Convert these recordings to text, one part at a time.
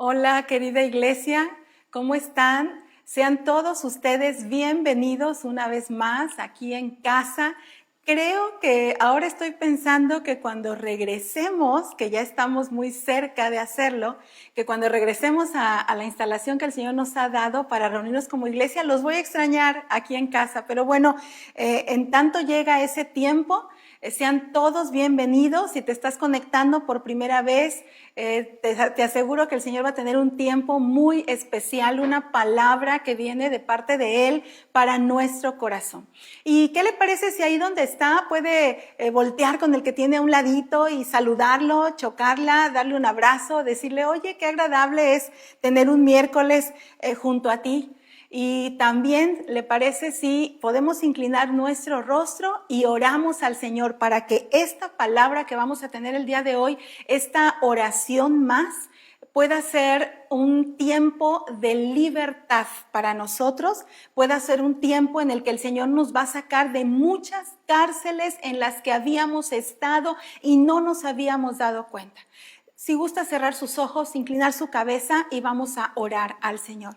Hola, querida iglesia, ¿cómo están? Sean todos ustedes bienvenidos una vez más aquí en casa. Creo que ahora estoy pensando que cuando regresemos, que ya estamos muy cerca de hacerlo, que cuando regresemos a la instalación que el Señor nos ha dado para reunirnos como iglesia, los voy a extrañar aquí en casa. Pero bueno, en tanto llega ese tiempo, sean todos bienvenidos. Si te estás conectando por primera vez, te aseguro que el Señor va a tener un tiempo muy especial, una palabra que viene de parte de Él para nuestro corazón. ¿Y qué le parece si ahí donde está puede voltear con el que tiene a un ladito y saludarlo, chocarla, darle un abrazo, decirle, oye, qué agradable es tener un miércoles junto a ti? Y también, ¿le parece si podemos inclinar nuestro rostro y oramos al Señor para que esta palabra que vamos a tener el día de hoy, esta oración más, pueda ser un tiempo de libertad para nosotros, pueda ser un tiempo en el que el Señor nos va a sacar de muchas cárceles en las que habíamos estado y no nos habíamos dado cuenta? Si gusta cerrar sus ojos, inclinar su cabeza y vamos a orar al Señor.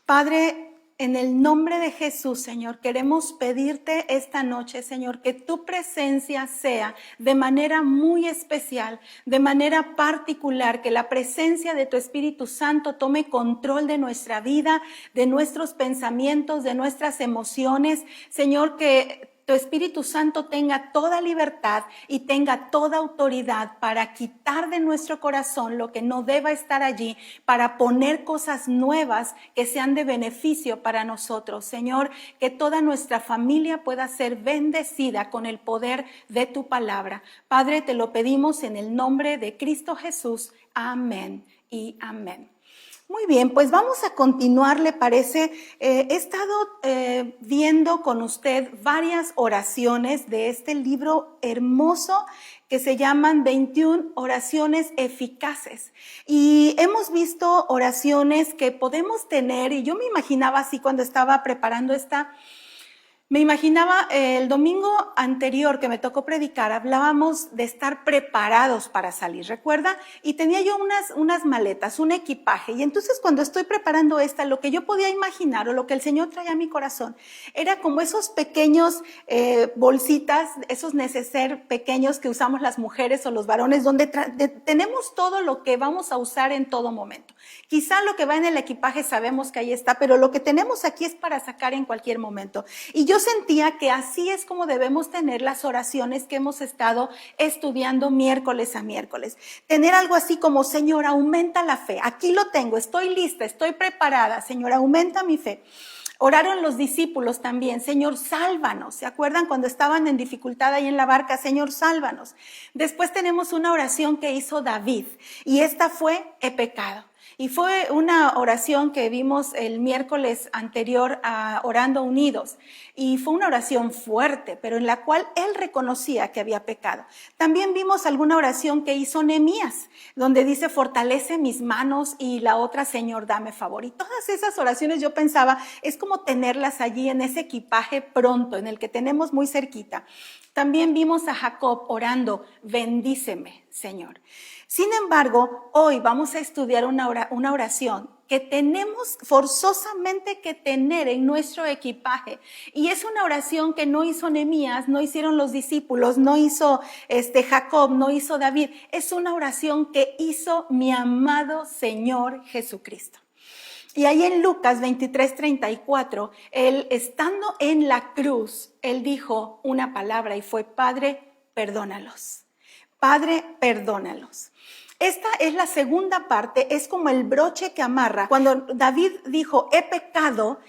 Padre, en el nombre de Jesús, Señor, queremos pedirte esta noche, Señor, que tu presencia sea de manera muy especial, de manera particular, que la presencia de tu Espíritu Santo tome control de nuestra vida, de nuestros pensamientos, de nuestras emociones. Señor, que tu Espíritu Santo tenga toda libertad y tenga toda autoridad para quitar de nuestro corazón lo que no deba estar allí, para poner cosas nuevas que sean de beneficio para nosotros. Señor, que toda nuestra familia pueda ser bendecida con el poder de tu palabra. Padre, te lo pedimos en el nombre de Cristo Jesús. Amén y amén. Muy bien, pues vamos a continuar, ¿le parece? He estado viendo con usted varias oraciones de este libro hermoso que se llaman 21 oraciones eficaces. Y hemos visto oraciones que podemos tener, y yo me imaginaba así cuando estaba preparando me imaginaba el domingo anterior que me tocó predicar, hablábamos de estar preparados para salir, ¿recuerda? Y tenía yo unas maletas, un equipaje, y entonces cuando estoy preparando lo que yo podía imaginar o lo que el Señor traía a mi corazón, era como esos pequeños bolsitas, esos neceser pequeños que usamos las mujeres o los varones, donde tenemos todo lo que vamos a usar en todo momento. Quizá lo que va en el equipaje sabemos que ahí está, pero lo que tenemos aquí es para sacar en cualquier momento. Y yo sentía que así es como debemos tener las oraciones que hemos estado estudiando miércoles a miércoles. Tener algo así como, Señor, aumenta la fe. Aquí lo tengo, estoy lista, estoy preparada. Señor, aumenta mi fe. Oraron los discípulos también, Señor, sálvanos. ¿Se acuerdan cuando estaban en dificultad ahí en la barca? Señor, sálvanos. Después tenemos una oración que hizo David y esta fue, he pecado. Y fue una oración que vimos el miércoles anterior a Orando Unidos. Y fue una oración fuerte, pero en la cual él reconocía que había pecado. También vimos alguna oración que hizo Nehemías, donde dice, fortalece mis manos, y la otra, Señor, dame favor. Y todas esas oraciones yo pensaba, es como tenerlas allí en ese equipaje pronto, en el que tenemos muy cerquita. También vimos a Jacob orando, bendíceme, Señor. Sin embargo, hoy vamos a estudiar una oración que tenemos forzosamente que tener en nuestro equipaje. Y es una oración que no hizo Nehemías, no hicieron los discípulos, no hizo Jacob, no hizo David. Es una oración que hizo mi amado Señor Jesucristo. Y ahí en Lucas 23:34, él estando en la cruz, él dijo una palabra y fue, Padre, perdónalos. Padre, perdónalos. Esta es la segunda parte, es como el broche que amarra. Cuando David dijo, he pecado,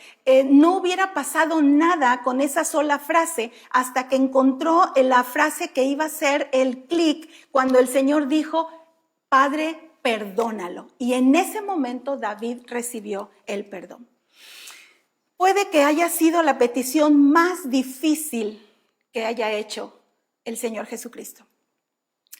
no hubiera pasado nada con esa sola frase hasta que encontró la frase que iba a ser el clic cuando el Señor dijo, Padre, perdónalo. Y en ese momento David recibió el perdón. Puede que haya sido la petición más difícil que haya hecho el Señor Jesucristo.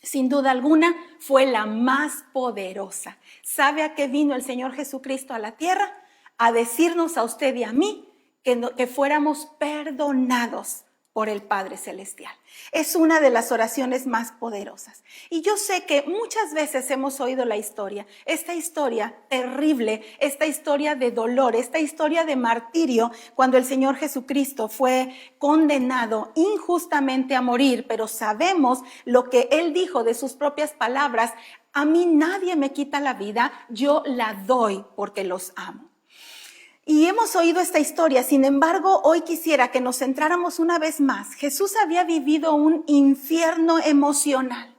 Sin duda alguna, fue la más poderosa. ¿Sabe a qué vino el Señor Jesucristo a la tierra? A decirnos a usted y a mí que fuéramos perdonados por el Padre Celestial. Es una de las oraciones más poderosas. Y yo sé que muchas veces hemos oído la historia, esta historia terrible, esta historia de dolor, esta historia de martirio, cuando el Señor Jesucristo fue condenado injustamente a morir, pero sabemos lo que Él dijo de sus propias palabras: a mí nadie me quita la vida, yo la doy porque los amo. Y hemos oído esta historia, sin embargo, hoy quisiera que nos centráramos una vez más. Jesús había vivido un infierno emocional.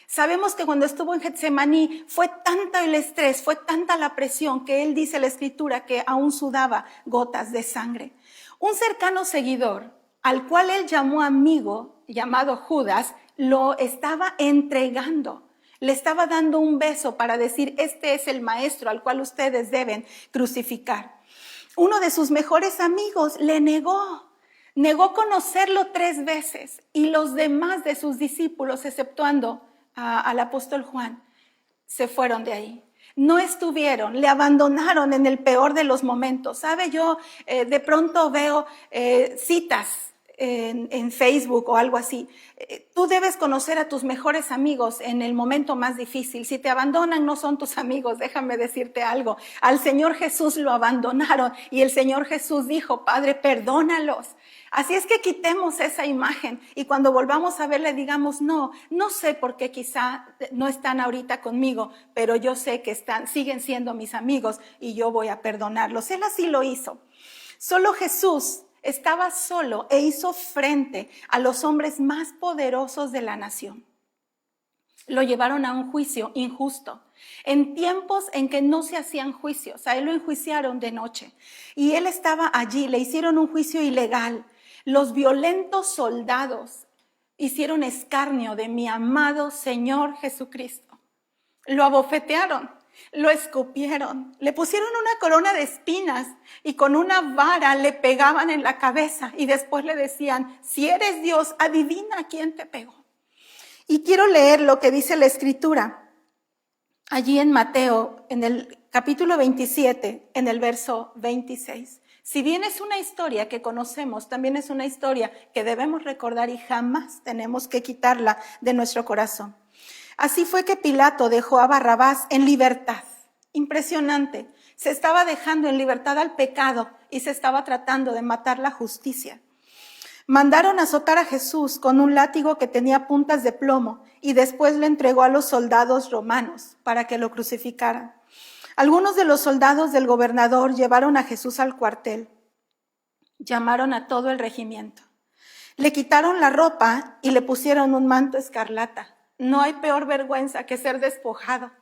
Sabemos que cuando estuvo en Getsemaní fue tanto el estrés, fue tanta la presión, que él dice en la Escritura que aún sudaba gotas de sangre. Un cercano seguidor, al cual él llamó amigo, llamado Judas, lo estaba entregando. Le estaba dando un beso para decir: este es el maestro al cual ustedes deben crucificar. Uno de sus mejores amigos le negó conocerlo 3 veces, y los demás de sus discípulos, exceptuando al apóstol Juan, se fueron de ahí. No estuvieron, le abandonaron en el peor de los momentos. ¿Sabe? Yo de pronto veo citas en Facebook o algo así. Tú debes conocer a tus mejores amigos en el momento más difícil. Si te abandonan, no son tus amigos. Déjame decirte algo. Al Señor Jesús lo abandonaron y el Señor Jesús dijo: Padre, perdónalos. Así es que quitemos esa imagen y cuando volvamos a verle digamos: no sé por qué quizá no están ahorita conmigo, pero yo sé que siguen siendo mis amigos y yo voy a perdonarlos. Él así lo hizo. Solo Jesús estaba solo e hizo frente a los hombres más poderosos de la nación. Lo llevaron a un juicio injusto, en tiempos en que no se hacían juicios. A él lo enjuiciaron de noche y él estaba allí, le hicieron un juicio ilegal. Los violentos soldados hicieron escarnio de mi amado Señor Jesucristo. Lo abofetearon, lo escupieron, le pusieron una corona de espinas y con una vara le pegaban en la cabeza y después le decían: si eres Dios, adivina quién te pegó. Y quiero leer lo que dice la Escritura allí en Mateo, en el capítulo 27, en el verso 26. Si bien es una historia que conocemos, también es una historia que debemos recordar y jamás tenemos que quitarla de nuestro corazón. Así fue que Pilato dejó a Barrabás en libertad. Impresionante. Se estaba dejando en libertad al pecado y se estaba tratando de matar la justicia. Mandaron azotar a Jesús con un látigo que tenía puntas de plomo y después lo entregó a los soldados romanos para que lo crucificaran. Algunos de los soldados del gobernador llevaron a Jesús al cuartel. Llamaron a todo el regimiento. Le quitaron la ropa y le pusieron un manto escarlata. No hay peor vergüenza que ser despojado,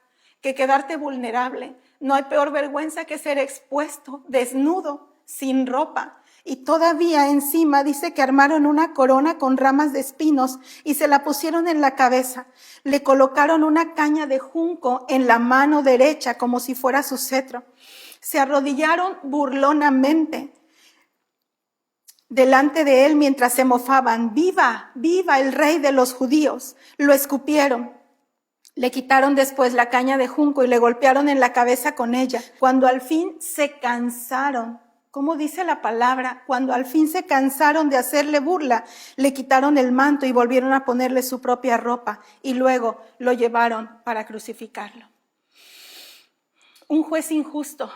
que quedarte vulnerable. No hay peor vergüenza que ser expuesto, desnudo, sin ropa. Y todavía encima dice que armaron una corona con ramas de espinos y se la pusieron en la cabeza. Le colocaron una caña de junco en la mano derecha como si fuera su cetro. Se arrodillaron burlonamente delante de él mientras se mofaban: ¡viva, viva el rey de los judíos! Lo escupieron. Le quitaron después la caña de junco y le golpearon en la cabeza con ella. Cuando al fin se cansaron, ¿cómo dice la palabra? Cuando al fin se cansaron de hacerle burla, le quitaron el manto y volvieron a ponerle su propia ropa y luego lo llevaron para crucificarlo. Un juez injusto,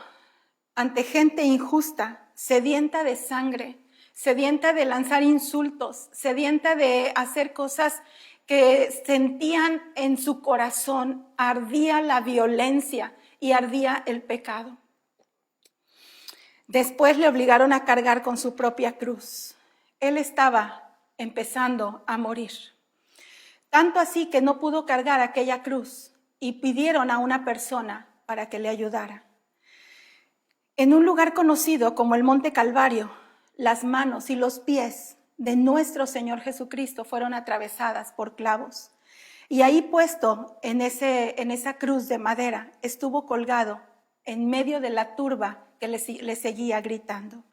ante gente injusta, sedienta de sangre, sedienta de lanzar insultos, sedienta de hacer cosas que sentían en su corazón, ardía la violencia y ardía el pecado. Después le obligaron a cargar con su propia cruz. Él estaba empezando a morir. Tanto así que no pudo cargar aquella cruz y pidieron a una persona para que le ayudara. En un lugar conocido como el Monte Calvario, las manos y los pies de nuestro Señor Jesucristo fueron atravesadas por clavos. Y ahí puesto en esa cruz de madera estuvo colgado en medio de la turba que le seguía gritando.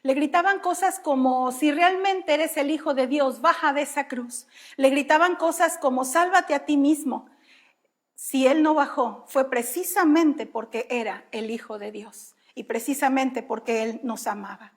Le gritaban cosas como: si realmente eres el Hijo de Dios, baja de esa cruz. Le gritaban cosas como: sálvate a ti mismo. Si él no bajó, fue precisamente porque era el Hijo de Dios y precisamente porque él nos amaba.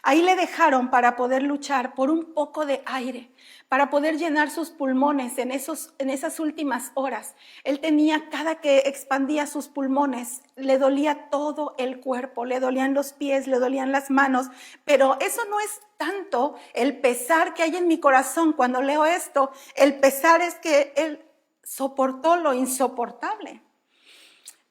Ahí le dejaron para poder luchar por un poco de aire, para poder llenar sus pulmones en esas últimas horas. Él tenía, cada que expandía sus pulmones, le dolía todo el cuerpo, le dolían los pies, le dolían las manos, pero eso no es tanto el pesar que hay en mi corazón cuando leo esto. El pesar es que él soportó lo insoportable.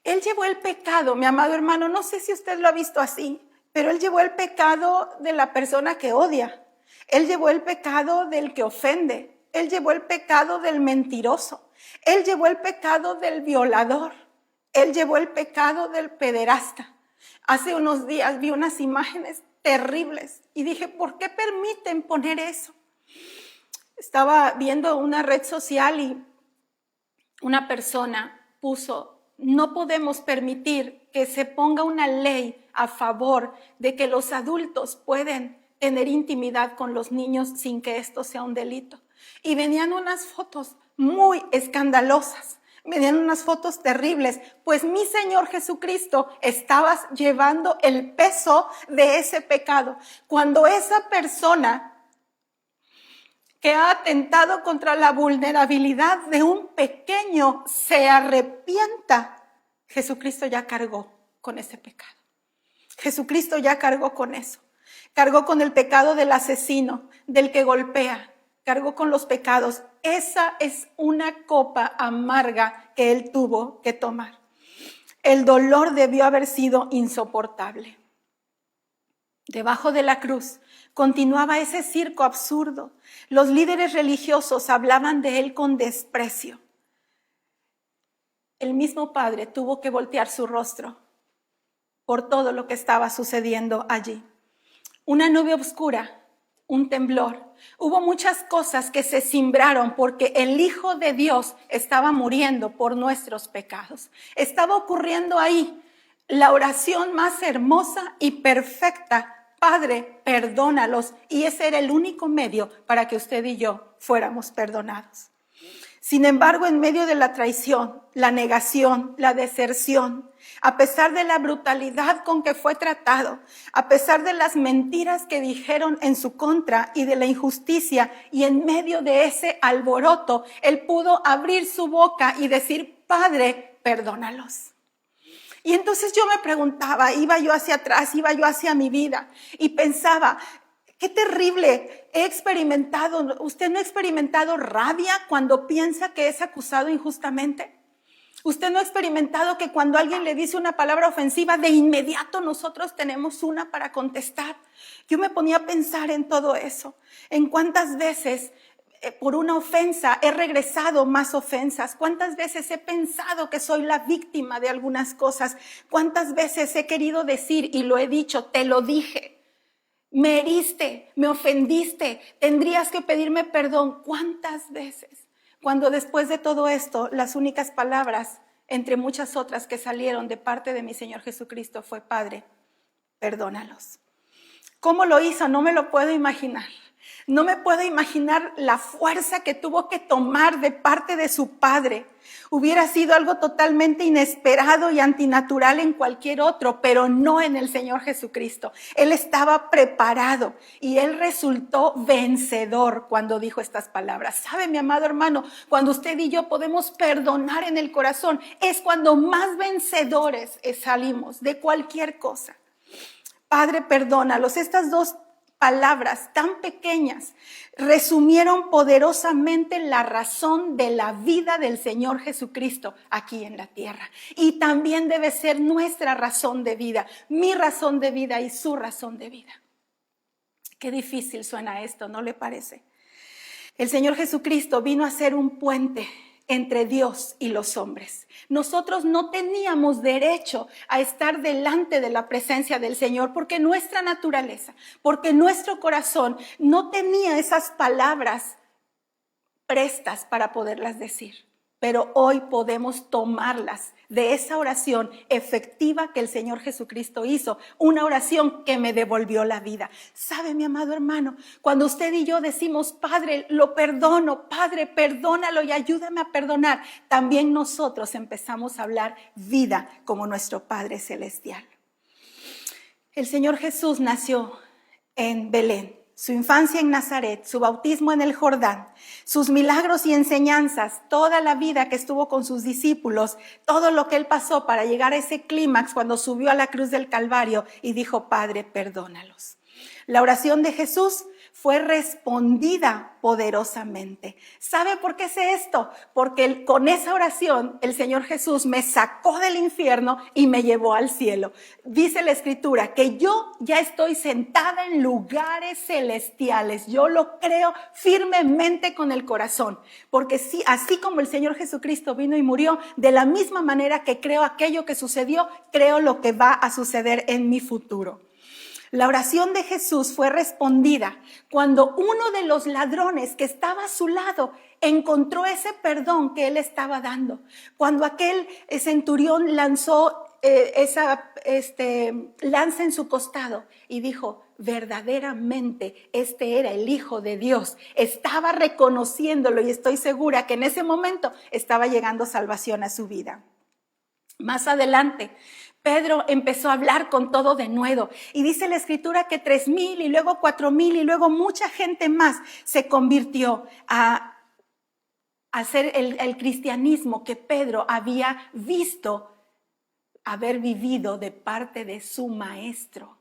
Él llevó el pecado, mi amado hermano, no sé si usted lo ha visto así, pero él llevó el pecado de la persona que odia. Él llevó el pecado del que ofende. Él llevó el pecado del mentiroso. Él llevó el pecado del violador. Él llevó el pecado del pederasta. Hace unos días vi unas imágenes terribles y dije, ¿por qué permiten poner eso? Estaba viendo una red social y una persona puso: no podemos permitir que se ponga una ley a favor de que los adultos pueden tener intimidad con los niños sin que esto sea un delito. Y venían unas fotos muy escandalosas, venían unas fotos terribles, pues mi Señor Jesucristo estaba llevando el peso de ese pecado. Cuando esa persona que ha atentado contra la vulnerabilidad de un pequeño se arrepienta, Jesucristo ya cargó con ese pecado. Jesucristo ya cargó con eso. Cargó con el pecado del asesino, del que golpea. Cargó con los pecados. Esa es una copa amarga que él tuvo que tomar. El dolor debió haber sido insoportable. Debajo de la cruz continuaba ese circo absurdo. Los líderes religiosos hablaban de él con desprecio. El mismo Padre tuvo que voltear su rostro por todo lo que estaba sucediendo allí. Una nube oscura, un temblor. Hubo muchas cosas que se cimbraron porque el Hijo de Dios estaba muriendo por nuestros pecados. Estaba ocurriendo ahí la oración más hermosa y perfecta: Padre, perdónalos. Y ese era el único medio para que usted y yo fuéramos perdonados. Sin embargo, en medio de la traición, la negación, la deserción, a pesar de la brutalidad con que fue tratado, a pesar de las mentiras que dijeron en su contra y de la injusticia, y en medio de ese alboroto, él pudo abrir su boca y decir: Padre, perdónalos. Y entonces yo me preguntaba, iba yo hacia atrás, iba yo hacia mi vida y pensaba: qué terrible, he experimentado. ¿Usted no ha experimentado rabia cuando piensa que es acusado injustamente? ¿Usted no ha experimentado que cuando alguien le dice una palabra ofensiva, de inmediato nosotros tenemos una para contestar? Yo me ponía a pensar en todo eso, en cuántas veces por una ofensa he regresado más ofensas, cuántas veces he pensado que soy la víctima de algunas cosas, cuántas veces he querido decir, y lo he dicho: te lo dije. Me heriste, me ofendiste, tendrías que pedirme perdón. ¿Cuántas veces? Cuando después de todo esto, las únicas palabras, entre muchas otras que salieron de parte de mi Señor Jesucristo, fue: Padre, perdónalos. ¿Cómo lo hizo? No me lo puedo imaginar. No me puedo imaginar la fuerza que tuvo que tomar de parte de su Padre. Hubiera sido algo totalmente inesperado y antinatural en cualquier otro, pero no en el Señor Jesucristo. Él estaba preparado y él resultó vencedor cuando dijo estas palabras. ¿Sabe, mi amado hermano? Cuando usted y yo podemos perdonar en el corazón, es cuando más vencedores salimos de cualquier cosa. Padre, perdónalos. Estas dos palabras tan pequeñas resumieron poderosamente la razón de la vida del Señor Jesucristo aquí en la tierra. Y también debe ser nuestra razón de vida, mi razón de vida y su razón de vida. Qué difícil suena esto, ¿no le parece? El Señor Jesucristo vino a ser un puente entre Dios y los hombres. Nosotros no teníamos derecho a estar delante de la presencia del Señor porque nuestra naturaleza, porque nuestro corazón no tenía esas palabras prestas para poderlas decir. Pero hoy podemos tomarlas de esa oración efectiva que el Señor Jesucristo hizo, una oración que me devolvió la vida. ¿Sabe, mi amado hermano? Cuando usted y yo decimos: Padre, lo perdono, Padre, perdónalo y ayúdame a perdonar, también nosotros empezamos a hablar vida como nuestro Padre Celestial. El Señor Jesús nació en Belén, su infancia en Nazaret, su bautismo en el Jordán, sus milagros y enseñanzas, toda la vida que estuvo con sus discípulos, todo lo que él pasó para llegar a ese clímax cuando subió a la cruz del Calvario y dijo, Padre, perdónalos. La oración de Jesús fue respondida poderosamente. ¿Sabe por qué sé esto? Porque con esa oración el Señor Jesús me sacó del infierno y me llevó al cielo. Dice la Escritura que yo ya estoy sentada en lugares celestiales. Yo lo creo firmemente con el corazón. Porque sí, así como el Señor Jesucristo vino y murió, de la misma manera que creo aquello que sucedió, creo lo que va a suceder en mi futuro. La oración de Jesús fue respondida cuando uno de los ladrones que estaba a su lado encontró ese perdón que él estaba dando. Cuando aquel centurión lanzó lanza en su costado y dijo, verdaderamente este era el Hijo de Dios. Estaba reconociéndolo y estoy segura que en ese momento estaba llegando salvación a su vida. Más adelante, Pedro empezó a hablar con todo denuedo y dice la Escritura que 3,000 y luego 4,000 y luego mucha gente más se convirtió a hacer el cristianismo que Pedro había visto haber vivido de parte de su maestro.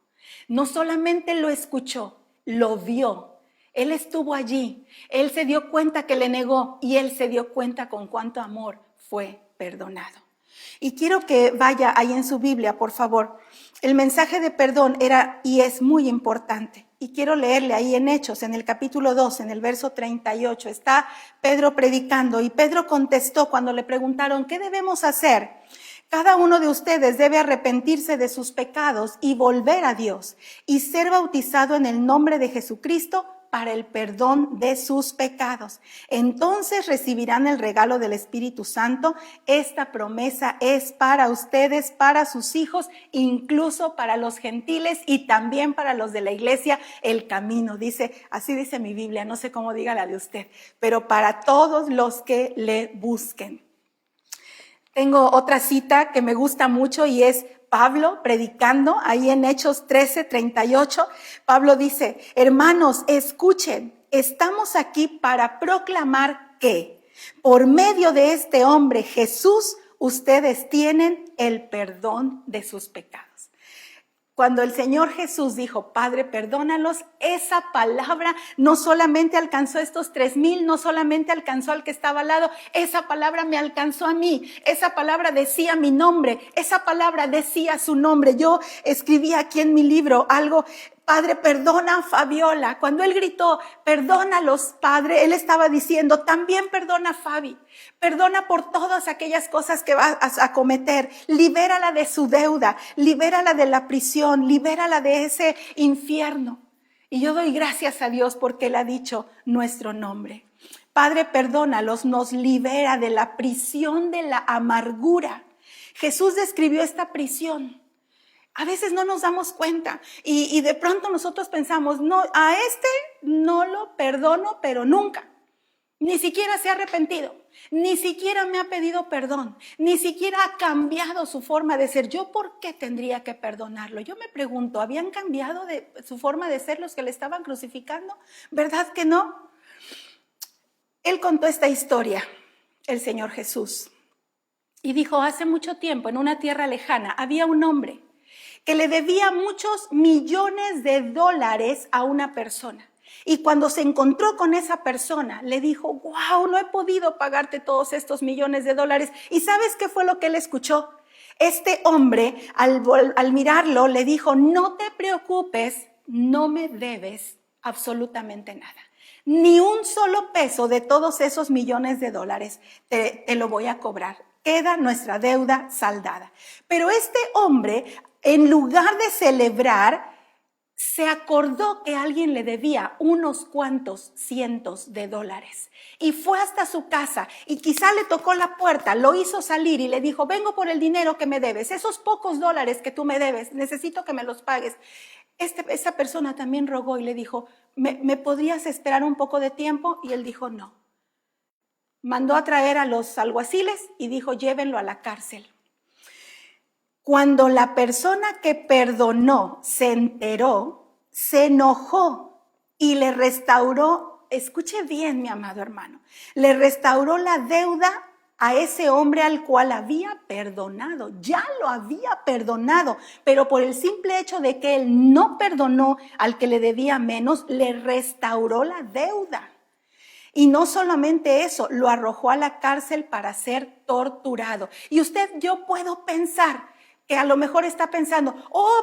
No solamente lo escuchó, lo vio. Él estuvo allí, él se dio cuenta que le negó y él se dio cuenta con cuánto amor fue perdonado. Y quiero que vaya ahí en su Biblia, por favor. El mensaje de perdón era y es muy importante. Y quiero leerle ahí en Hechos, en el capítulo 2, en el verso 38. Está Pedro predicando y Pedro contestó cuando le preguntaron, ¿qué debemos hacer? Cada uno de ustedes debe arrepentirse de sus pecados y volver a Dios y ser bautizado en el nombre de Jesucristo para el perdón de sus pecados. Entonces recibirán el regalo del Espíritu Santo. Esta promesa es para ustedes, para sus hijos, incluso para los gentiles y también para los de la iglesia, el camino. Así dice mi Biblia, no sé cómo diga la de usted, pero para todos los que le busquen. Tengo otra cita que me gusta mucho y es Pablo predicando ahí en Hechos 13:38. Pablo dice, hermanos, escuchen, estamos aquí para proclamar que por medio de este hombre Jesús, ustedes tienen el perdón de sus pecados. Cuando el Señor Jesús dijo, Padre, perdónalos, esa palabra no solamente alcanzó a estos 3,000, no solamente alcanzó al que estaba al lado, esa palabra me alcanzó a mí, esa palabra decía mi nombre, esa palabra decía su nombre. Yo escribí aquí en mi libro algo, Padre, perdona a Fabiola. Cuando él gritó, perdónalos, Padre, él estaba diciendo, también perdona a Fabi. Perdona por todas aquellas cosas que va a cometer. Libérala de su deuda, libérala de la prisión, libérala de ese infierno. Y yo doy gracias a Dios porque él ha dicho nuestro nombre. Padre, perdónalos, nos libera de la prisión de la amargura. Jesús describió esta prisión. A veces no nos damos cuenta y de pronto nosotros pensamos, no, a este no lo perdono, pero nunca. Ni siquiera se ha arrepentido, ni siquiera me ha pedido perdón, ni siquiera ha cambiado su forma de ser. ¿Yo por qué tendría que perdonarlo? Yo me pregunto, ¿habían cambiado de su forma de ser los que le estaban crucificando? ¿Verdad que no? Él contó esta historia, el Señor Jesús, y dijo, hace mucho tiempo, en una tierra lejana, había un hombre que le debía muchos millones de dólares a una persona. Y cuando se encontró con esa persona, le dijo, wow, no he podido pagarte todos estos millones de dólares. ¿Y sabes qué fue lo que él escuchó? Este hombre, al mirarlo, le dijo, no te preocupes, no me debes absolutamente nada. Ni un solo peso de todos esos millones de dólares te lo voy a cobrar. Queda nuestra deuda saldada. Pero este hombre, en lugar de celebrar, se acordó que alguien le debía unos cuantos cientos de dólares y fue hasta su casa y quizá le tocó la puerta, lo hizo salir y le dijo, vengo por el dinero que me debes, esos pocos dólares que tú me debes, necesito que me los pagues. Esa persona también rogó y le dijo, ¿me podrías esperar un poco de tiempo? Y él dijo, no. Mandó a traer a los alguaciles y dijo, llévenlo a la cárcel. Cuando la persona que perdonó se enteró, se enojó y le restauró, escuche bien, mi amado hermano, le restauró la deuda a ese hombre al cual había perdonado. Ya lo había perdonado, pero por el simple hecho de que él no perdonó al que le debía menos, le restauró la deuda. Y no solamente eso, lo arrojó a la cárcel para ser torturado. Y yo puedo pensar que a lo mejor está pensando,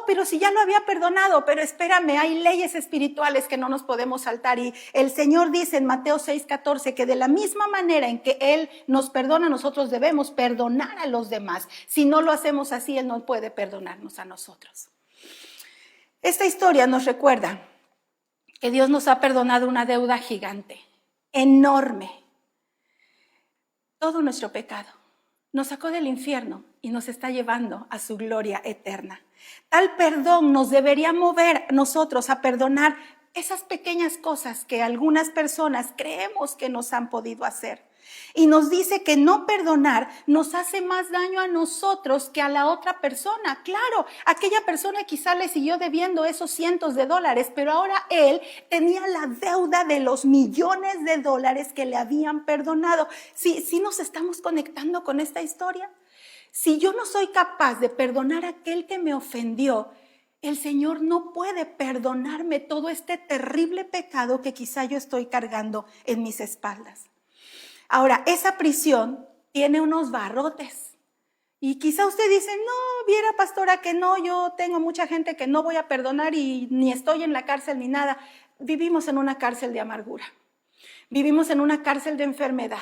pero si ya lo había perdonado, pero espérame, hay leyes espirituales que no nos podemos saltar. Y el Señor dice en Mateo 6:14 que de la misma manera en que Él nos perdona, nosotros debemos perdonar a los demás. Si no lo hacemos así, Él no puede perdonarnos a nosotros. Esta historia nos recuerda que Dios nos ha perdonado una deuda gigante, enorme, todo nuestro pecado. Nos sacó del infierno y nos está llevando a su gloria eterna. Tal perdón nos debería mover nosotros a perdonar esas pequeñas cosas que algunas personas creemos que nos han podido hacer. Y nos dice que no perdonar nos hace más daño a nosotros que a la otra persona. Claro, aquella persona quizá le siguió debiendo esos cientos de dólares, pero ahora él tenía la deuda de los millones de dólares que le habían perdonado. ¿Sí nos estamos conectando con esta historia? Si yo no soy capaz de perdonar a aquel que me ofendió, el Señor no puede perdonarme todo este terrible pecado que quizá yo estoy cargando en mis espaldas. Ahora, esa prisión tiene unos barrotes. Y quizá usted dice, no, viera pastora que no, yo tengo mucha gente que no voy a perdonar y ni estoy en la cárcel ni nada. Vivimos en una cárcel de amargura. Vivimos en una cárcel de enfermedad.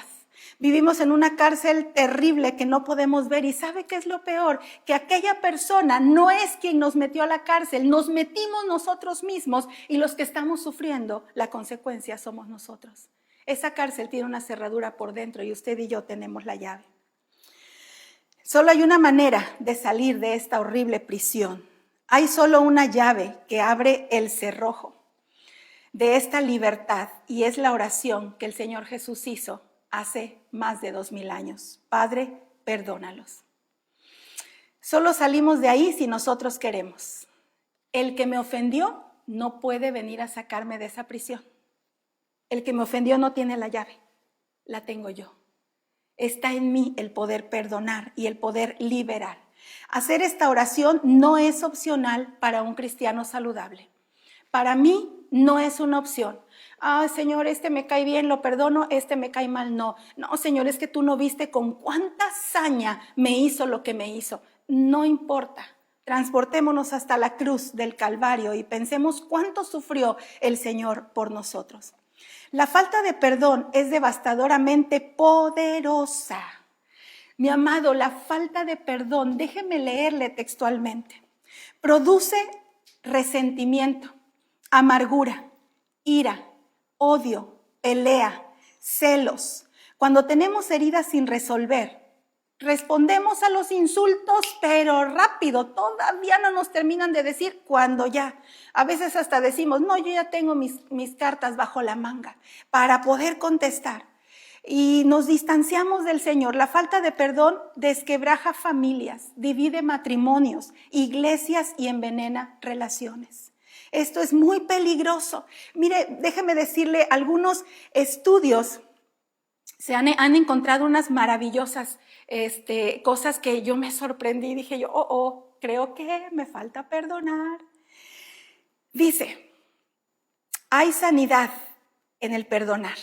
Vivimos en una cárcel terrible que no podemos ver. ¿Y sabe qué es lo peor? Que aquella persona no es quien nos metió a la cárcel, nos metimos nosotros mismos y los que estamos sufriendo la consecuencia somos nosotros. Esa cárcel tiene una cerradura por dentro y usted y yo tenemos la llave. Solo hay una manera de salir de esta horrible prisión. Hay solo una llave que abre el cerrojo de esta libertad y es la oración que el Señor Jesús hizo hace más de 2000 años. Padre, perdónalos. Solo salimos de ahí si nosotros queremos. El que me ofendió no puede venir a sacarme de esa prisión. El que me ofendió no tiene la llave, la tengo yo. Está en mí el poder perdonar y el poder liberar. Hacer esta oración no es opcional para un cristiano saludable. Para mí no es una opción. Señor, este me cae bien, lo perdono, este me cae mal, no. No, Señor, es que tú no viste con cuánta saña me hizo lo que me hizo. No importa. Transportémonos hasta la cruz del Calvario y pensemos cuánto sufrió el Señor por nosotros. La falta de perdón es devastadoramente poderosa. Mi amado, la falta de perdón, déjeme leerle textualmente, produce resentimiento, amargura, ira, odio, pelea, celos. Cuando tenemos heridas sin resolver, respondemos a los insultos, pero rápido, todavía no nos terminan de decir cuando ya. A veces hasta decimos, no, yo ya tengo mis cartas bajo la manga para poder contestar. Y nos distanciamos del Señor. La falta de perdón desquebraja familias, divide matrimonios, iglesias y envenena relaciones. Esto es muy peligroso. Mire, déjeme decirle, algunos estudios se han encontrado unas maravillosas cosas que yo me sorprendí. Dije yo, creo que me falta perdonar. Dice, hay sanidad en el perdonar.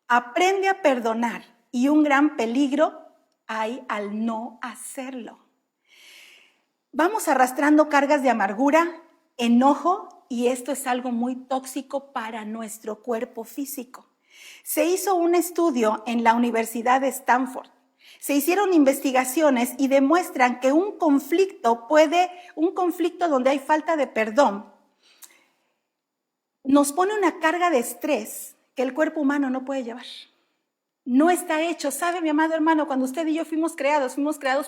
Aprende a perdonar y un gran peligro hay al no hacerlo. Vamos arrastrando cargas de amargura, enojo, y esto es algo muy tóxico para nuestro cuerpo físico. Se hizo un estudio en la Universidad de Stanford. Se hicieron investigaciones y demuestran que un conflicto donde hay falta de perdón, nos pone una carga de estrés que el cuerpo humano no puede llevar. No está hecho. ¿Sabe, mi amado hermano? Cuando usted y yo fuimos creados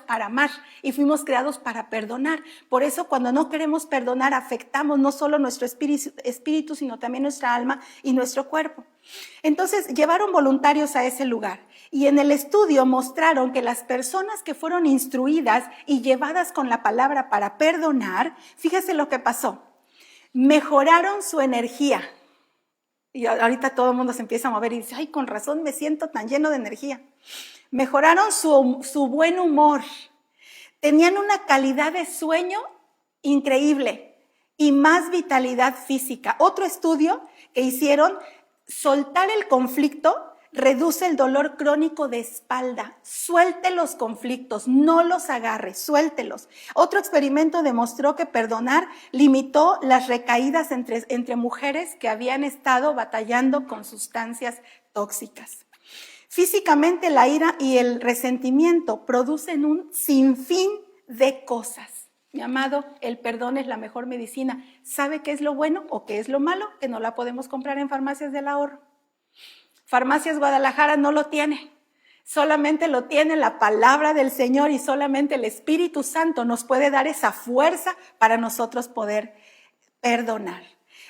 para amar y fuimos creados para perdonar. Por eso cuando no queremos perdonar afectamos no solo nuestro espíritu, sino también nuestra alma y nuestro cuerpo. Entonces llevaron voluntarios a ese lugar y en el estudio mostraron que las personas que fueron instruidas y llevadas con la palabra para perdonar, fíjese lo que pasó. Mejoraron su energía. Y ahorita todo el mundo se empieza a mover y dice, ay, con razón me siento tan lleno de energía. Mejoraron su buen humor. Tenían una calidad de sueño increíble y más vitalidad física. Otro estudio que hicieron, soltar el conflicto reduce el dolor crónico de espalda. Suelte los conflictos, no los agarre, suéltelos. Otro experimento demostró que perdonar limitó las recaídas entre mujeres que habían estado batallando con sustancias tóxicas. Físicamente, la ira y el resentimiento producen un sinfín de cosas. Mi amado, el perdón es la mejor medicina. ¿Sabe qué es lo bueno o qué es lo malo? Que no la podemos comprar en farmacias del ahorro. Farmacias Guadalajara no lo tiene. Solamente lo tiene la palabra del Señor y solamente el Espíritu Santo nos puede dar esa fuerza para nosotros poder perdonar.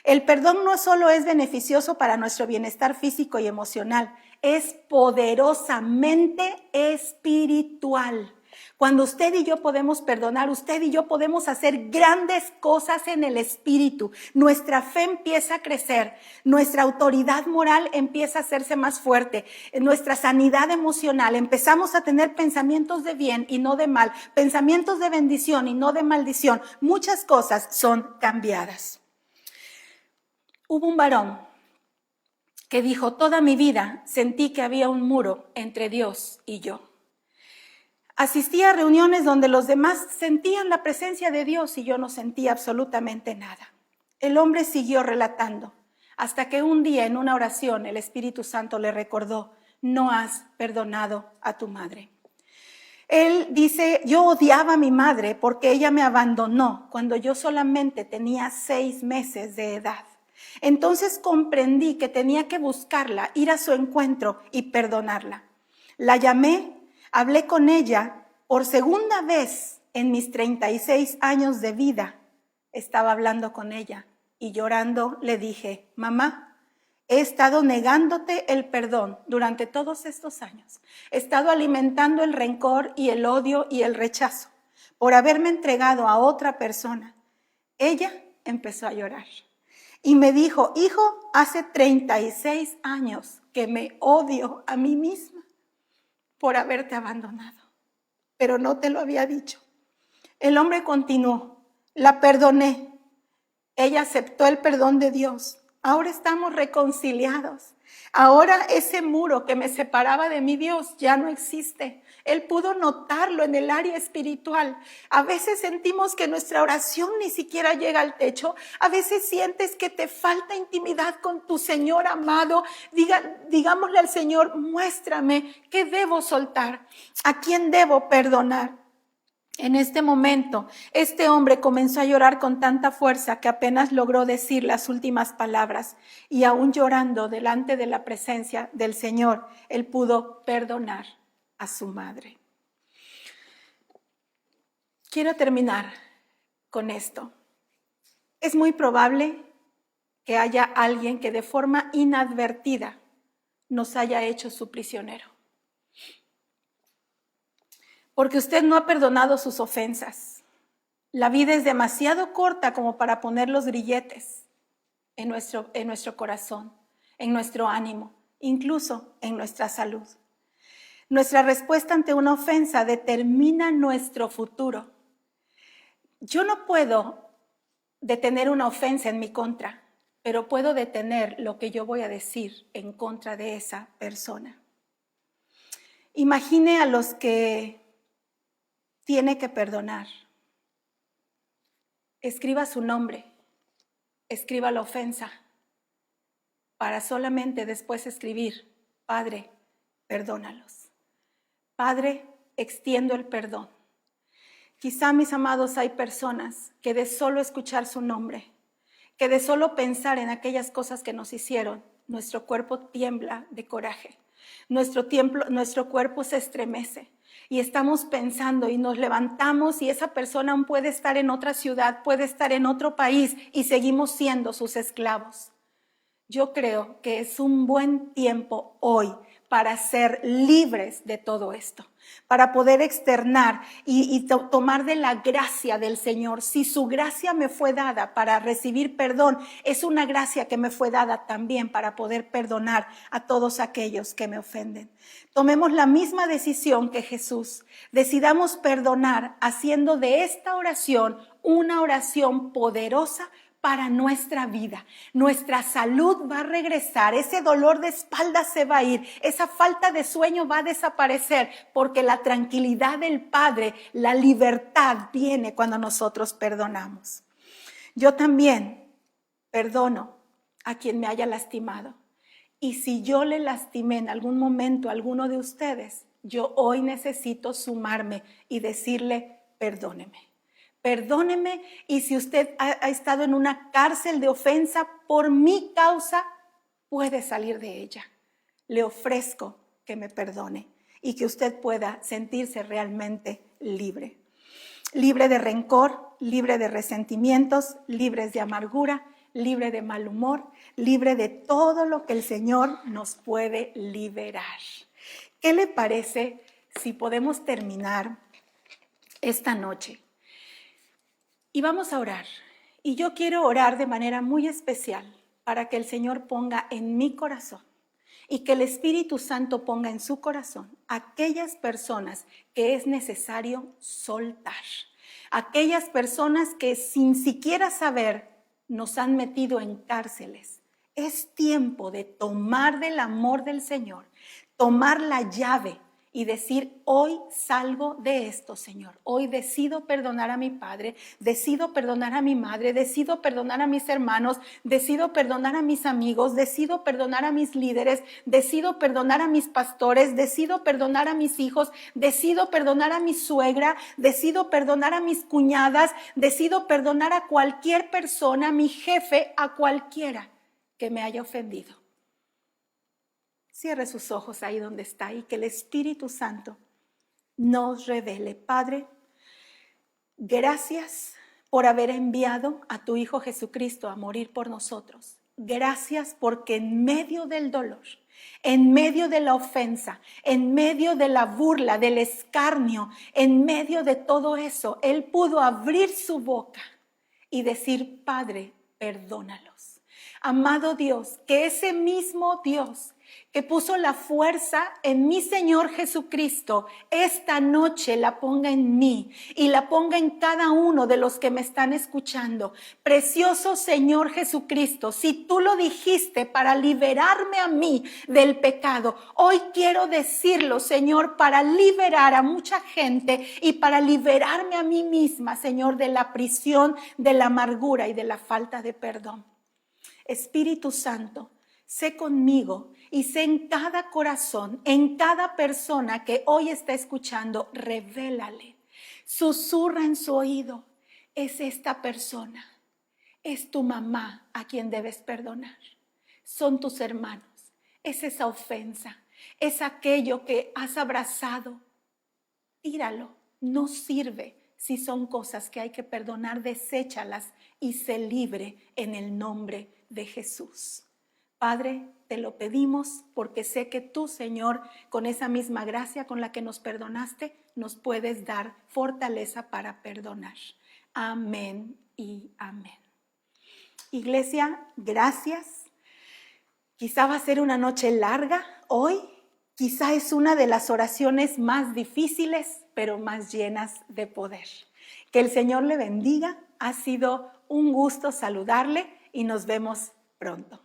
El perdón no solo es beneficioso para nuestro bienestar físico y emocional, es poderosamente espiritual. Cuando usted y yo podemos perdonar, usted y yo podemos hacer grandes cosas en el espíritu. Nuestra fe empieza a crecer, nuestra autoridad moral empieza a hacerse más fuerte, nuestra sanidad emocional, empezamos a tener pensamientos de bien y no de mal, pensamientos de bendición y no de maldición. Muchas cosas son cambiadas. Hubo un varón que dijo, toda mi vida sentí que había un muro entre Dios y yo. Asistía a reuniones donde los demás sentían la presencia de Dios y yo no sentía absolutamente nada. El hombre siguió relatando, hasta que un día en una oración el Espíritu Santo le recordó, no has perdonado a tu madre. Él dice, yo odiaba a mi madre porque ella me abandonó cuando yo solamente tenía 6 meses de edad. Entonces comprendí que tenía que buscarla, ir a su encuentro y perdonarla. La llamé. Hablé con ella por segunda vez en mis 36 años de vida. Estaba hablando con ella y llorando le dije, mamá, he estado negándote el perdón durante todos estos años. He estado alimentando el rencor y el odio y el rechazo por haberme entregado a otra persona. Ella empezó a llorar y me dijo, hijo, hace 36 años que me odio a mí misma por haberte abandonado, pero no te lo había dicho. El hombre continuó, la perdoné. Ella aceptó el perdón de Dios. Ahora estamos reconciliados. Ahora ese muro que me separaba de mi Dios ya no existe. Él pudo notarlo en el área espiritual. A veces sentimos que nuestra oración ni siquiera llega al techo. A veces sientes que te falta intimidad con tu Señor amado. Digámosle al Señor, muéstrame qué debo soltar, a quién debo perdonar. En este momento, este hombre comenzó a llorar con tanta fuerza que apenas logró decir las últimas palabras y aún llorando delante de la presencia del Señor, él pudo perdonar a su madre. Quiero terminar con esto. Es muy probable que haya alguien que de forma inadvertida nos haya hecho su prisionero. Porque usted no ha perdonado sus ofensas. La vida es demasiado corta como para poner los grilletes en nuestro corazón, en nuestro ánimo, incluso en nuestra salud. Nuestra respuesta ante una ofensa determina nuestro futuro. Yo no puedo detener una ofensa en mi contra, pero puedo detener lo que yo voy a decir en contra de esa persona. Imagine a los que tiene que perdonar. Escriba su nombre, escriba la ofensa, para solamente después escribir, Padre, perdónalos. Padre, extiendo el perdón. Quizá, mis amados, hay personas que de solo escuchar su nombre, que de solo pensar en aquellas cosas que nos hicieron, nuestro cuerpo tiembla de coraje, nuestro cuerpo se estremece. Y estamos pensando y nos levantamos y esa persona aún puede estar en otra ciudad, puede estar en otro país y seguimos siendo sus esclavos. Yo creo que es un buen tiempo hoy para ser libres de todo esto, para poder externar y tomar de la gracia del Señor. Si su gracia me fue dada para recibir perdón, es una gracia que me fue dada también para poder perdonar a todos aquellos que me ofenden. Tomemos la misma decisión que Jesús. Decidamos perdonar haciendo de esta oración una oración poderosa para nuestra vida. Nuestra salud va a regresar, ese dolor de espalda se va a ir, esa falta de sueño va a desaparecer, porque la tranquilidad del Padre, la libertad viene cuando nosotros perdonamos. Yo también perdono a quien me haya lastimado. Y si yo le lastimé en algún momento a alguno de ustedes, yo hoy necesito sumarme y decirle, perdóneme. Perdóneme, y si usted ha estado en una cárcel de ofensa por mi causa, puede salir de ella. Le ofrezco que me perdone y que usted pueda sentirse realmente libre. Libre de rencor, libre de resentimientos, libres de amargura, libre de mal humor, libre de todo lo que el Señor nos puede liberar. ¿Qué le parece si podemos terminar esta noche? Y vamos a orar. Y yo quiero orar de manera muy especial para que el Señor ponga en mi corazón y que el Espíritu Santo ponga en su corazón aquellas personas que es necesario soltar. Aquellas personas que sin siquiera saber nos han metido en cárceles. Es tiempo de tomar del amor del Señor, tomar la llave y decir, hoy salgo de esto, Señor. Hoy decido perdonar a mi padre, decido perdonar a mi madre, decido perdonar a mis hermanos, decido perdonar a mis amigos, decido perdonar a mis líderes, decido perdonar a mis pastores, decido perdonar a mis hijos, decido perdonar a mi suegra, decido perdonar a mis cuñadas, decido perdonar a cualquier persona, a mi jefe, a cualquiera que me haya ofendido. Cierre sus ojos ahí donde está y que el Espíritu Santo nos revele. Padre, gracias por haber enviado a tu Hijo Jesucristo a morir por nosotros. Gracias porque en medio del dolor, en medio de la ofensa, en medio de la burla, del escarnio, en medio de todo eso, Él pudo abrir su boca y decir, Padre, perdónalos. Amado Dios, que ese mismo Dios que puso la fuerza en mi Señor Jesucristo, esta noche la ponga en mí y la ponga en cada uno de los que me están escuchando. Precioso Señor Jesucristo, si tú lo dijiste para liberarme a mí del pecado, hoy quiero decirlo, Señor, para liberar a mucha gente y para liberarme a mí misma, Señor, de la prisión, de la amargura y de la falta de perdón. Espíritu Santo, sé conmigo y sé en cada corazón, en cada persona que hoy está escuchando, revélale, susurra en su oído, es esta persona, es tu mamá a quien debes perdonar, son tus hermanos, es esa ofensa, es aquello que has abrazado, tíralo, no sirve. Si son cosas que hay que perdonar, deséchalas y sé libre en el nombre de Jesús. Padre, te lo pedimos porque sé que tú, Señor, con esa misma gracia con la que nos perdonaste, nos puedes dar fortaleza para perdonar. Amén y amén. Iglesia, gracias. Quizá va a ser una noche larga hoy. Quizá es una de las oraciones más difíciles, pero más llenas de poder. Que el Señor le bendiga. Ha sido un gusto saludarle y nos vemos pronto.